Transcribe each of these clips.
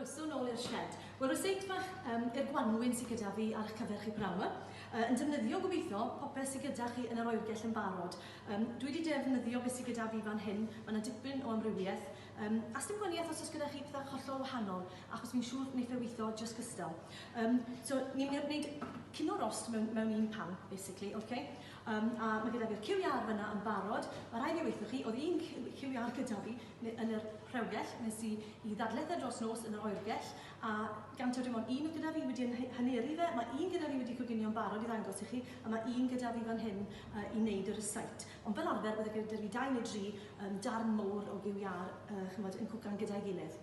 Croeso nôl i'r sied. Wel, ryseit fach i'r gwanwyn sydd gyda fi ar eich cyfer chi prawn yma. Yn defnyddio gobeithio popeth sydd gyda chi yn yr oergell yn barod. Dwi wedi defnyddio beth sydd gyda fi fan hyn. Mae yna dipyn o amrywiaeth. A sdim gwaniaeth os oes gyda chi pethau hollol wahanol, achos fi'n siŵr wneith e weithio just gystal. So, ni'n mynd i wneud cino rost mewn un pan, basically, okay? A mae gyda fi'r cywiar fyna yn barod. Mae rhaid i weithio chi, oedd un cywiar gyda fi yn yr rhewgell, nes i ddadledd e dros nos yn yr oergell, a gan taw dim ond un gyda fi wedi hyneru fe, mae un gyda fi wedi coginio'n barod i ddangos i chi, a mae un gyda fi fan hyn i wneud yr site. Ond fel arfer, bydde gyda fi 2 neu 3 darn mowr o gywiar yn cwcan gyda'i gilydd.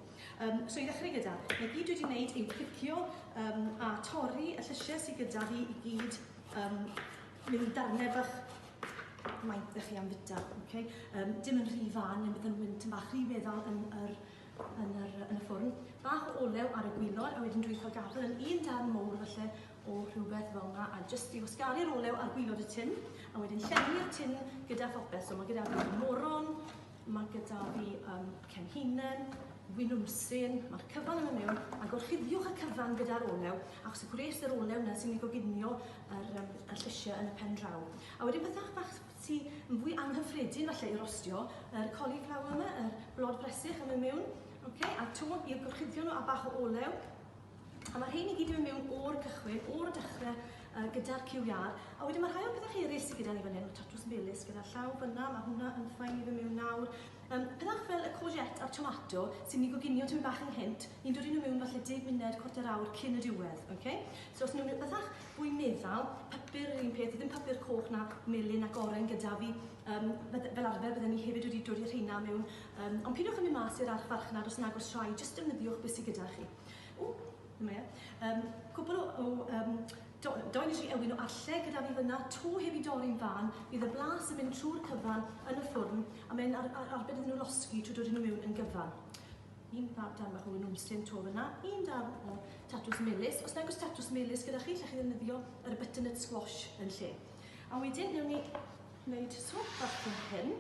So i ddechrau gyda, mae gyd wedi wneud yw clicio a torri y llysiau sydd gyda fi i gyd mynd darnau bach maint ddech chi am fita. Okay? Dim yn rhy fan, neu bydd yn wynt yn bach rhy feddal yn y ffwrn. Bach o olew ar y gwylod, a wedyn dwi'n cael gadael yn un darn mowr falle o rhywbeth fel yna, a jyst i wasgaru'r olew ar gwylod y tin, a wedyn llenwi'r tin gyda phopeth. So mae gyda fi moron, mae gyda fi cenhinen, wynwmsyn, mae'r cyfan yma mewn, a gorchuddiwch y cyfan gyda'r olew, achos y gwres yr olew yna sy'n ei goginio yr llysiau yn y pen draw. A wedyn bethau bach sy'n fwy anghyffredin falle i rostio, yr cauliflower yma, yr blod bresych yma mewn, a to i'r gorchuddio nhw a bach o olew. A mae rhain i gyd yn mewn o'r cychwyn, o'r dechrau gyda'r cywiar. A wedyn mae rhai o bethau eraill sydd gyda ni fan hyn, tatws melys gyda llaw fyna, mae hwnna yn ffain i fy mewn nawr. Pethau fel y courgette a'r tomato sy'n ei goginio tymyn bach yn hynt, ni'n dod i nhw mewn falle 10 munud, 4 awr cyn y diwedd. So os nhw'n bethau fwy meddal, papur yr un peth, ddim papur coch na melyn ac oren gyda fi, fel arfer bydden ni hefyd wedi dod i'r rheina mewn. Ond pidwch yn mynd mas i'r archfarchnad os nag oes rhai, jyst defnyddiwch beth sydd gyda chi. Cwbl o 2 neu 3 ewyn o alle gyda fi fyna, to heb i dorri'n fan, bydd y blas yn mynd trwy'r cyfan yn y ffwrn, a mae'n arbed iddyn nhw losgi trwy dod nhw mewn yn gyfan. Un darn bach o wynwmsyn to fyna, un darn o tatws melys. Os nag oes tatws melys gyda chi, lle chi ddefnyddio yr butternut squash yn lle. A wedyn, newn ni wneud sop bach yn hyn.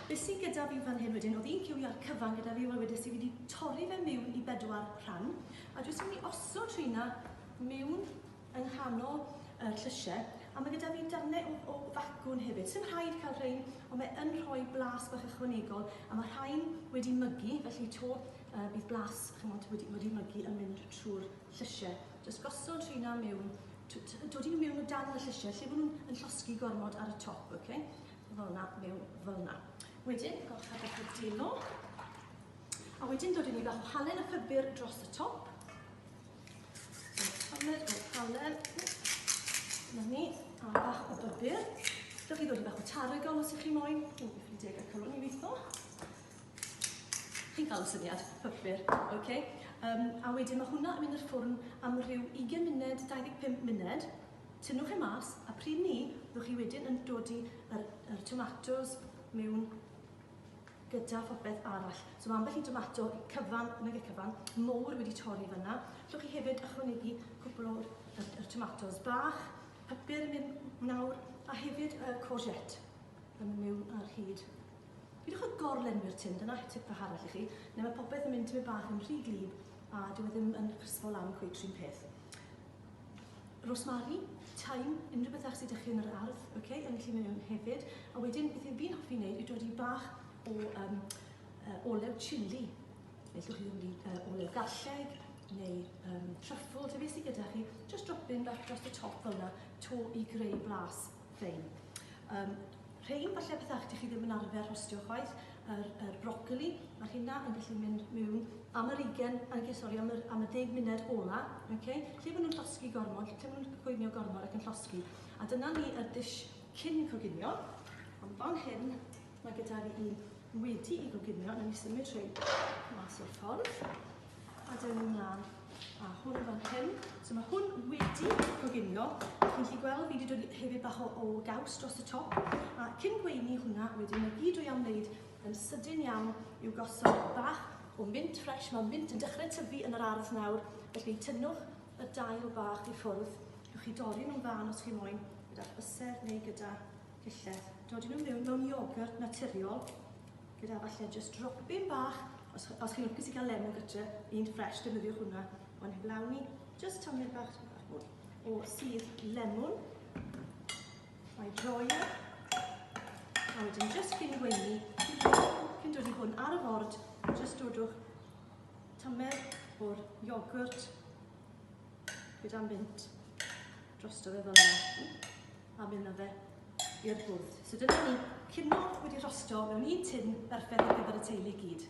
Beth sydd gyda fi fan hyn wedyn, oedd un cywiar cyfan gyda fi, wel wedyn sydd wedi torri fe mewn i 4 rhan. A dwi'n mynd i osod rheina mewn yng nghanol y llysiau, a mae gyda fi darnau o facwn hefyd. Sym rhaid cael rhain, ond mae yn rhoi blas bach ychwanegol, a mae rhain wedi mygu, felly to bydd blas wedi mygu yn mynd trwy'r llysiau. Jyst gosod rheina mewn, dod i nhw mewn o dan y llysiau, lle bod nhw'n llosgu gormod ar y top, fel yna, mewn fel yna. Wedyn, golcha bach o delo, a wedyn dod i ni bach o halen y ffibr dros y top. Halen, yna ni, a bach o bybr. Dewch chi ddod i bach o tarragon os ydych chi moyn. Fi 10 cylwn i weithio. Chi'n cael y syniad, bybr, A wedyn mae hwnna yn mynd i'r ffwrn am ryw 20 munud, 25 munud. Tynnwch e mas, a pryd ni, ddwch chi wedyn yn dod i'r tomatos mewn gyda phopeth arall. So mae ambell i tomato cyfan, mowr wedi torri fyna. Llwch chi hefyd ychwanegu cwbl o'r tomatos bach, papur yn mynd nawr, a hefyd courgette yn mewn ar hyd. Pidwch o gorlenwi'r tin, dyna tip bach arall i chi. Neu mae popeth yn mynd tymyn bach yn rhy glib, a dyw e ddim yn chrysfo lan cweith trin peth. Rosemary, thyme, unrhyw beth sydd ydych chi yn yr ardd, yn gallu mynd mewn hefyd. A wedyn, beth fi'n hoffi wneud yw dod i bach o olew chili. Neu llwch chi ddim wedi olew galleg, neu truffle, te beth sydd gyda chi, just dropin bach dros y top fel yna, to i greu blas fein. Rhain falle bethau chi ddim yn arfer rostio chwaith, yr brocoli, mae hynna yn gallu mynd mewn am yr 10 munud ola, lle bod nhw'n llosgu gormod, lle bod nhw'n coginio gormod ac yn llosgu. A dyna ni y dish cyn coginio, ond fan hyn mae gyda fi un wedi i goginio, na ni symud rhain mas o'r ffordd, a dewn ni mlaen, a hwn fan hyn. So mae hwn wedi coginio, a chi'n gallu gweld fi wedi dod hefyd bach o gaws dros y top, a cyn gweini hwnna wedyn mae gyd o'i am wneud yn sydyn iawn i'w gosod bach o mint ffres. Mae mint yn dechrau tyfu yn yr ardd nawr, felly tynnwch y dail bach i ffwrdd. Rwy'ch chi dorri nhw'n fan os chi moyn, gyda'r bysedd neu gyda gilledd. Dodi nhw mewn iogurt naturiol, gyda falle just dropyn bach os chi'n lwcus i gael lemon gytre, un ffres, defnyddiwch hwnna. Ond heblaw ni, just tamed bach mwy o sydd lemon. Mae droi a wedyn just cyn gweini, cyn dod i hwn ar y ford, just dodwch tamed o'r iogwrt gyda'n bynt drosto fe fel yna, a mynd â fe i'r bwrdd. So dyna ni cino wedi rosto mewn un tin berffaith ar gyfer y teulu i gyd.